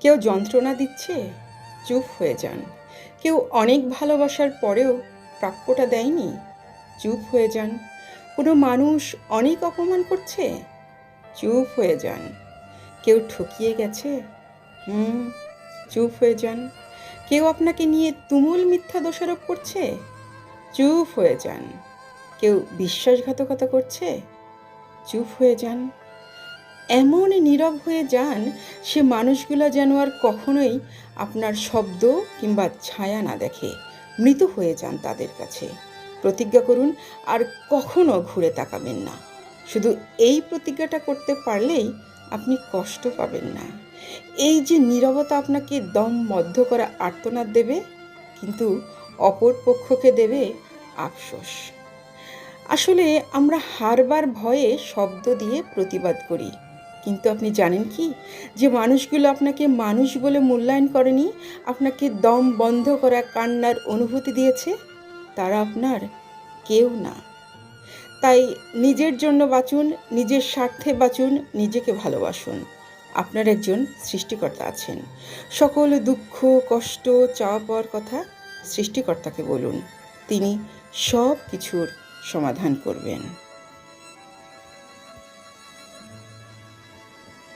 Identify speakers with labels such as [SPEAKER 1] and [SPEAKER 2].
[SPEAKER 1] কেউ যন্ত্রণা দিচ্ছে, চুপ হয়ে যান। কেউ অনেক ভালোবাসার পরেও প্রাপ্যটা দেয়নি, চুপ হয়ে যান। কোনো মানুষ অনেক অপমান করছে, চুপ হয়ে যান। কেউ ঠকিয়ে গেছে, চুপ হয়ে যান। কেউ আপনাকে নিয়ে তুমুল মিথ্যা দোষারোপ করছে, চুপ হয়ে যান। কেউ বিশ্বাসঘাতকতা করছে, চুপ হয়ে যান। এমন নীরব হয়ে যান সে মানুষগুলো যেন আর কখনোই আপনার শব্দ কিংবা ছায়া না দেখে। মৃত হয়ে যান তাদের কাছে। প্রতিজ্ঞা করুন আর কখনো ঘুরে তাকাবেন না। শুধু এই প্রতিজ্ঞাটা করতে পারলেই আপনি কষ্ট পাবেন না। এই যে নীরবতা আপনাকে দমবদ্ধ করা আর্তনাদ দেবে, কিন্তু অপর পক্ষকে দেবে আফসোস। আসলে আমরা হারবার ভয়ে শব্দ দিয়ে প্রতিবাদ করি, কিন্তু আপনি জানেন কি, যে মানুষগুলো আপনাকে মানুষ বলে মূল্যায়ন করেনি, আপনাকে দম বন্ধ করা কান্নার অনুভূতি দিয়েছে, তারা আপনার কেউ না। তাই নিজের জন্য বাঁচুন, নিজের স্বার্থে বাঁচুন, নিজেকে ভালোবাসুন। আপনার একজন সৃষ্টিকর্তা আছেন। সকল দুঃখ, কষ্ট, চাওয়া পাওয়ার কথা সৃষ্টিকর্তাকে বলুন, তিনি সব কিছুর সমাধান করবেন।